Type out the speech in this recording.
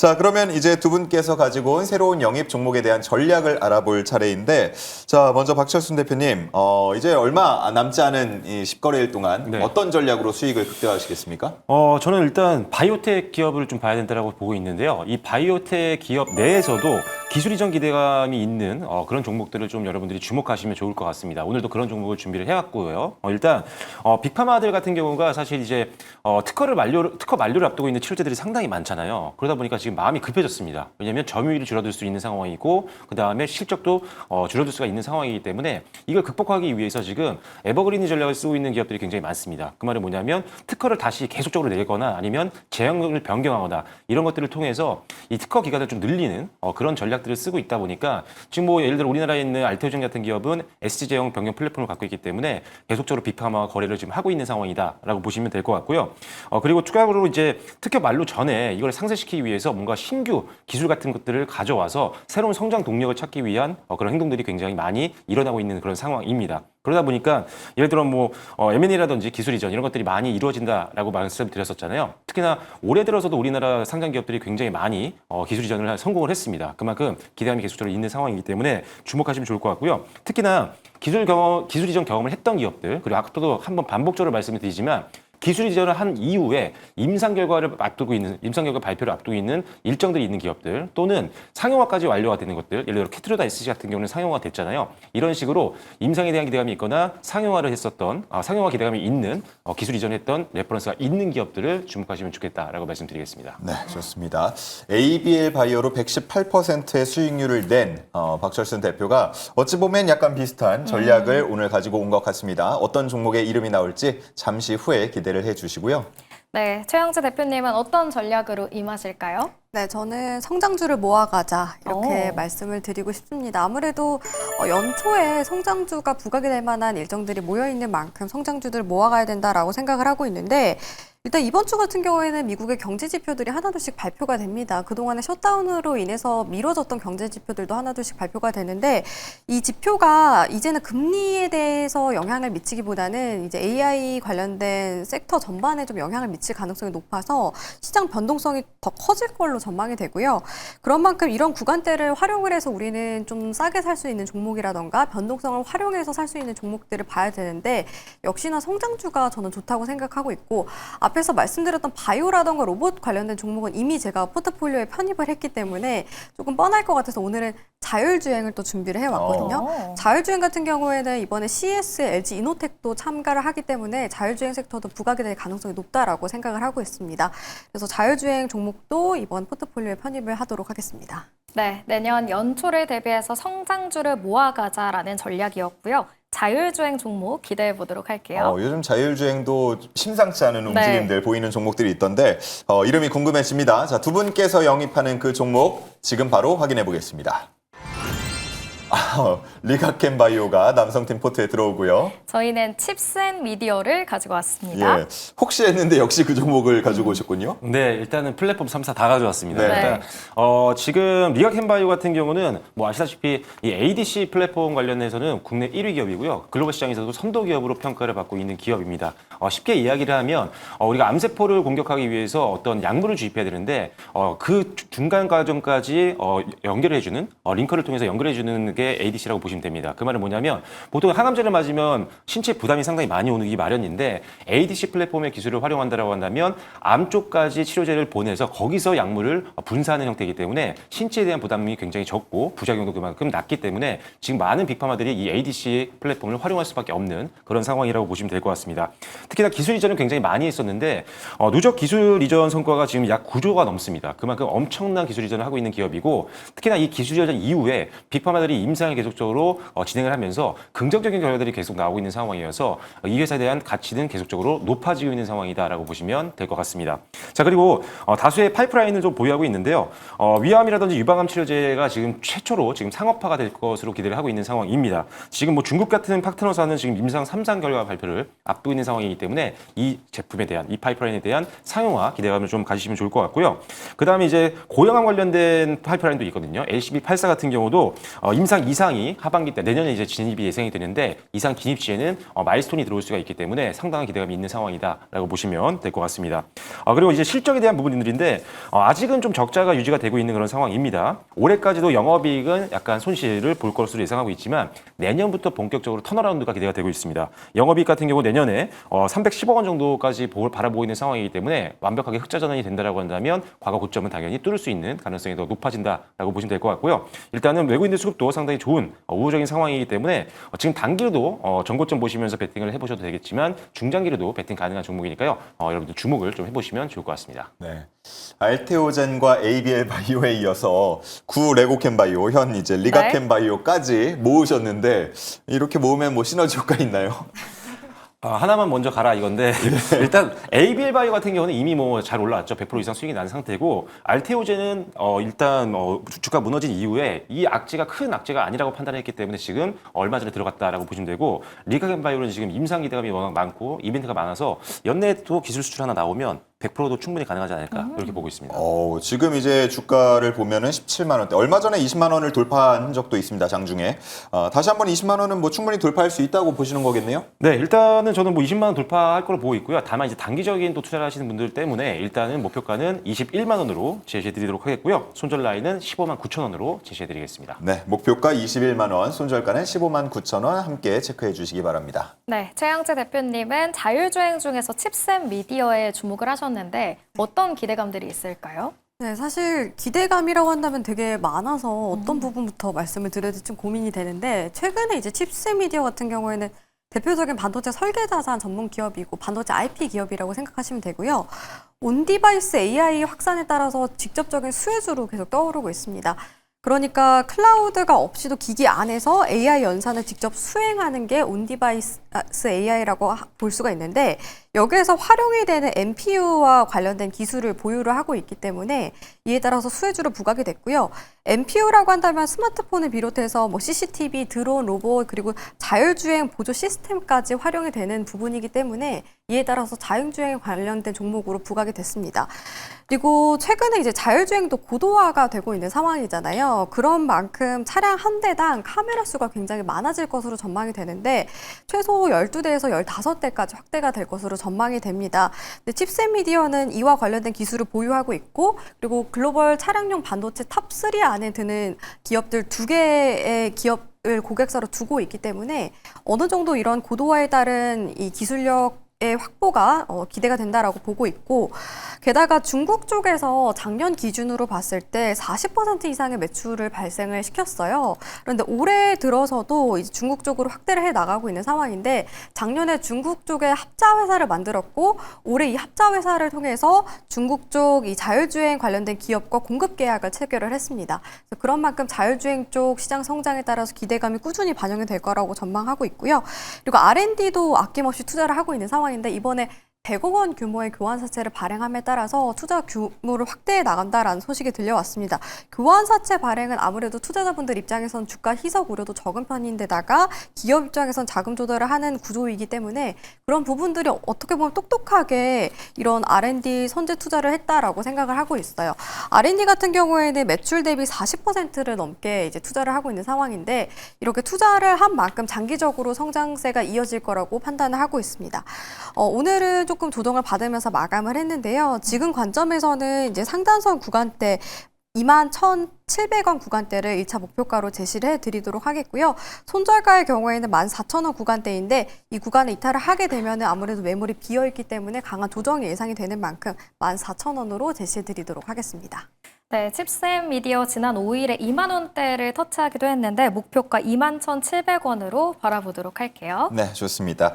자, 그러면 이제 두 분께서 가지고 온 새로운 영입 종목에 대한 전략을 알아볼 차례인데, 자, 먼저 박철순 대표님, 이제 얼마 남지 않은 이 10거래일 동안 네. 어떤 전략으로 수익을 극대화하시겠습니까? 저는 일단 바이오텍 기업을 좀 봐야 된다고 보고 있는데요. 이 바이오텍 기업 내에서도 기술 이전 기대감이 있는 그런 종목들을 좀 여러분들이 주목하시면 좋을 것 같습니다. 오늘도 그런 종목을 준비를 해왔고요. 일단 빅파마들 같은 경우가 사실 이제 특허 만료를 앞두고 있는 치료제들이 상당히 많잖아요. 그러다 보니까 지금 마음이 급해졌습니다. 왜냐하면 점유율이 줄어들 수 있는 상황이고 그 다음에 실적도 줄어들 수가 있는 상황이기 때문에 이걸 극복하기 위해서 지금 에버그린 전략을 쓰고 있는 기업들이 굉장히 많습니다. 그 말은 뭐냐면 특허를 다시 계속적으로 내거나 아니면 제형을 변경하거나 이런 것들을 통해서 이 특허 기간을 좀 늘리는 그런 전략들을 쓰고 있다 보니까 지금 뭐 예를 들어 우리나라에 있는 알테오젠 같은 기업은 SG 제형 변경 플랫폼을 갖고 있기 때문에 계속적으로 빅파마와 거래를 지금 하고 있는 상황이다라고 보시면 될 것 같고요. 그리고 추가적으로 이제 특허 만료 전에 이걸 상쇄시키기 위해서 뭔가 신규 기술 같은 것들을 가져와서 새로운 성장 동력을 찾기 위한 그런 행동들이 굉장히 많이 일어나고 있는 그런 상황입니다. 그러다 보니까 예를 들어 뭐 M&A라든지 기술 이전 이런 것들이 많이 이루어진다라고 말씀드렸었잖아요. 특히나 올해 들어서도 우리나라 상장 기업들이 굉장히 많이 기술 이전을 성공을 했습니다. 그만큼 기대감이 계속적으로 있는 상황이기 때문에 주목하시면 좋을 것 같고요. 특히나 기술 이전 경험을 했던 기업들 그리고 아까도 한번 반복적으로 말씀을 드리지만 기술 이전을 한 이후에 임상 결과 발표를 앞두고 있는 일정들이 있는 기업들 또는 상용화까지 완료가 되는 것들 예를 들어 캐트로다 SC 같은 경우는 상용화 됐잖아요. 이런 식으로 임상에 대한 기대감이 있거나 상용화 기대감이 있는 기술 이전했던 레퍼런스가 있는 기업들을 주목하시면 좋겠다라고 말씀드리겠습니다. 네, 좋습니다. ABL 바이오로 118%의 수익률을 낸 박철순 대표가 어찌 보면 약간 비슷한 전략을 오늘 가지고 온 것 같습니다. 어떤 종목의 이름이 나올지 잠시 후에 기대를 해주시고요. 네, 최영재 대표님은 어떤 전략으로 임하실까요? 네, 저는 성장주를 모아가자 이렇게 말씀을 드리고 싶습니다. 아무래도 연초에 성장주가 부각이 될 만한 일정들이 모여있는 만큼 성장주들을 모아가야 된다라고 생각을 하고 있는데 일단 이번 주 같은 경우에는 미국의 경제 지표들이 하나둘씩 발표가 됩니다. 그동안의 셧다운으로 인해서 미뤄졌던 경제 지표들도 하나둘씩 발표가 되는데 이 지표가 이제는 금리에 대해서 영향을 미치기보다는 이제 AI 관련된 섹터 전반에 좀 영향을 미칠 가능성이 높아서 시장 변동성이 더 커질 걸로 전망이 되고요. 그런 만큼 이런 구간대를 활용을 해서 우리는 좀 싸게 살 수 있는 종목이라던가 변동성을 활용해서 살 수 있는 종목들을 봐야 되는데 역시나 성장주가 저는 좋다고 생각하고 있고 앞에서 말씀드렸던 바이오라던가 로봇 관련된 종목은 이미 제가 포트폴리오에 편입을 했기 때문에 조금 뻔할 것 같아서 오늘은 자율주행을 또 준비를 해왔거든요. 자율주행 같은 경우에는 이번에 CES, LG 이노텍도 참가를 하기 때문에 자율주행 섹터도 부각이 될 가능성이 높다라고 생각을 하고 있습니다. 그래서 자율주행 종목도 이번 포트폴리오에 편입을 하도록 하겠습니다. 네, 내년 연초를 대비해서 성장주를 모아가자라는 전략이었고요. 자율주행 종목 기대해 보도록 할게요. 요즘 자율주행도 심상치 않은 움직임들 보이는 종목들이 있던데 이름이 궁금해집니다. 자, 두 분께서 영입하는 그 종목 지금 바로 확인해 보겠습니다. 리가켄 바이오가 남성팀 포트에 들어오고요. 저희는 칩스앤미디어를 가지고 왔습니다. 예, 혹시 했는데 역시 그 종목을 가지고 오셨군요. 네, 일단은 플랫폼 3사 다 가져왔습니다. 네. 일단 지금 리가켄바이오 같은 경우는 뭐 아시다시피 이 ADC 플랫폼 관련해서는 국내 1위 기업이고요. 글로벌 시장에서도 선도 기업으로 평가를 받고 있는 기업입니다. 쉽게 이야기를 하면 우리가 암세포를 공격하기 위해서 어떤 약물을 주입해야 되는데 그 중간 과정까지 연결해주는 링커를 통해서 연결해주는 게 ADC라고 보시면 됩니다. 그 말은 뭐냐면 보통 항암제를 맞으면 신체 부담이 상당히 많이 오기 마련인데 ADC 플랫폼의 기술을 활용한다고 한다면 암 쪽까지 치료제를 보내서 거기서 약물을 분사하는 형태이기 때문에 신체에 대한 부담이 굉장히 적고 부작용도 그만큼 낮기 때문에 지금 많은 빅파마들이 이 ADC 플랫폼을 활용할 수밖에 없는 그런 상황이라고 보시면 될 것 같습니다. 특히나 기술 이전은 굉장히 많이 했었는데 누적 기술 이전 성과가 지금 약 9조가 넘습니다. 그만큼 엄청난 기술 이전을 하고 있는 기업이고 특히나 이 기술 이전 이후에 빅파마들이 임상을 계속적으로 진행을 하면서 긍정적인 결과들이 계속 나오고 있는 상황이어서 이 회사에 대한 가치는 계속적으로 높아지고 있는 상황이다라고 보시면 될 것 같습니다. 자, 그리고 다수의 파이프라인을 좀 보유하고 있는데요. 위암이라든지 유방암 치료제가 지금 최초로 지금 상업화가 될 것으로 기대를 하고 있는 상황입니다. 지금 뭐 중국 같은 파트너사는 지금 임상 3상 결과 발표를 앞두고 있는 상황이기 때문에 이 제품에 대한 이 파이프라인에 대한 상용화 기대감을 좀 가지시면 좋을 것 같고요. 그 다음에 이제 고형암 관련된 파이프라인도 있거든요. LCB84 같은 경우도 임상 이상 이상이 하반기 때 내년에 이제 진입이 예상이 되는데 이상 진입 시에는 마일스톤이 들어올 수가 있기 때문에 상당한 기대감이 있는 상황이다라고 보시면 될 것 같습니다. 그리고 이제 실적에 대한 부분들인데 아직은 좀 적자가 유지가 되고 있는 그런 상황입니다. 올해까지도 영업이익은 약간 손실을 볼 것으로 예상하고 있지만 내년부터 본격적으로 턴어라운드가 기대가 되고 있습니다. 영업이익 같은 경우 내년에 310억 원 정도까지 바라보고 있는 상황이기 때문에 완벽하게 흑자 전환이 된다라고 한다면 과거 고점은 당연히 뚫을 수 있는 가능성이 더 높아진다라고 보시면 될 것 같고요. 일단은 외국인들 수급도 상당히 좋은 우호적인 상황이기 때문에 지금 단기로도 전고점 보시면서 베팅을 해보셔도 되겠지만 중장기로도 베팅 가능한 종목이니까요. 여러분들 주목을 좀 해보시면 좋을 것 같습니다. 네. 알테오젠과 ABL 바이오에 이어서 구 레고캠 바이오, 현 이제 리가캠 바이오까지 모으셨는데 이렇게 모으면 뭐 시너지 효과 있나요? 하나만 먼저 가라 이건데 일단 ABL 바이오 같은 경우는 이미 뭐 잘 올라왔죠. 100% 이상 수익이 난 상태고 알테오젠은 일단 주가 무너진 이후에 이 악재가 큰 악재가 아니라고 판단했기 때문에 지금 얼마 전에 들어갔다라고 보시면 되고 리가겐 바이오는 지금 임상 기대감이 워낙 많고 이벤트가 많아서 연내에 또 기술 수출 하나 나오면 100%도 충분히 가능하지 않을까 그렇게 보고 있습니다. 지금 이제 주가를 보면은 17만 원대. 얼마 전에 20만 원을 돌파한 적도 있습니다. 장중에. 다시 한번 20만 원은 뭐 충분히 돌파할 수 있다고 보시는 거겠네요? 네, 일단은 저는 뭐 20만 원 돌파할 거로 보고 있고요. 다만 이제 단기적인 또 투자를 하시는 분들 때문에 일단은 목표가는 21만 원으로 제시해 드리도록 하겠고요. 손절 라인은 15만 9천 원으로 제시해 드리겠습니다. 네, 목표가 21만 원, 손절가는 15만 9천 원 함께 체크해 주시기 바랍니다. 네, 최양재 대표님은 자율주행 중에서 칩셋 미디어에 주목을 하셨는데 어떤 기대감들이 있을까요? 네, 사실 기대감이라고 한다면 되게 많아서 어떤 부분부터 말씀을 드려야 될지 좀 고민이 되는데 최근에 이제 칩셋 미디어 같은 경우에는 대표적인 반도체 설계 자산 전문 기업이고 반도체 IP 기업이라고 생각하시면 되고요. 온디바이스 AI 확산에 따라서 직접적인 수혜주로 계속 떠오르고 있습니다. 그러니까 클라우드가 없이도 기기 안에서 AI 연산을 직접 수행하는 게 온디바이스 AI라고 볼 수가 있는데 여기에서 활용이 되는 NPU와 관련된 기술을 보유를 하고 있기 때문에 이에 따라서 수혜주로 부각이 됐고요. NPU라고 한다면 스마트폰을 비롯해서 뭐 CCTV, 드론, 로봇 그리고 자율주행 보조 시스템까지 활용이 되는 부분이기 때문에 이에 따라서 자율주행에 관련된 종목으로 부각이 됐습니다. 그리고 최근에 이제 자율주행도 고도화가 되고 있는 상황이잖아요. 그런 만큼 차량 한 대당 카메라 수가 굉장히 많아질 것으로 전망이 되는데 최소 12대에서 15대까지 확대가 될 것으로 전망이 됩니다. 근데 칩셋 미디어는 이와 관련된 기술을 보유하고 있고 그리고 글로벌 차량용 반도체 탑3 안에 드는 기업들 2개의 기업을 고객사로 두고 있기 때문에 어느 정도 이런 고도화에 따른 이 기술력의 확보가 기대가 된다라고 보고 있고 게다가 중국 쪽에서 작년 기준으로 봤을 때 40% 이상의 매출을 발생을 시켰어요. 그런데 올해 들어서도 이제 중국 쪽으로 확대를 해 나가고 있는 상황인데 작년에 중국 쪽에 합자 회사를 만들었고 올해 이 합자 회사를 통해서 중국 쪽 이 자율주행 관련된 기업과 공급 계약을 체결을 했습니다. 그래서 그런 만큼 자율주행 쪽 시장 성장에 따라서 기대감이 꾸준히 반영이 될 거라고 전망하고 있고요. 그리고 R&D도 아낌없이 투자를 하고 있는 상황인데 이번에 100억 원 규모의 교환사채를 발행함에 따라서 투자 규모를 확대해 나간다라는 소식이 들려왔습니다. 교환사채 발행은 아무래도 투자자분들 입장에선 주가 희석 우려도 적은 편인데다가 기업 입장에선 자금 조달을 하는 구조이기 때문에 그런 부분들이 어떻게 보면 똑똑하게 이런 R&D 선제 투자를 했다라고 생각을 하고 있어요. R&D 같은 경우에는 매출 대비 40%를 넘게 이제 투자를 하고 있는 상황인데 이렇게 투자를 한 만큼 장기적으로 성장세가 이어질 거라고 판단을 하고 있습니다. 오늘은 조금 조정을 받으면서 마감을 했는데요. 지금 관점에서는 이제 상단선 구간대 21,700원 구간대를 1차 목표가로 제시를 해드리도록 하겠고요. 손절가의 경우에는 14,000원 구간대인데 이 구간에 이탈을 하게 되면 아무래도 매물이 비어있기 때문에 강한 조정이 예상이 되는 만큼 14,000원으로 제시해드리도록 하겠습니다. 네, 칩셋 미디어 지난 5일에 2만 원대를 터치하기도 했는데 목표가 21,700원으로 바라보도록 할게요. 네, 좋습니다.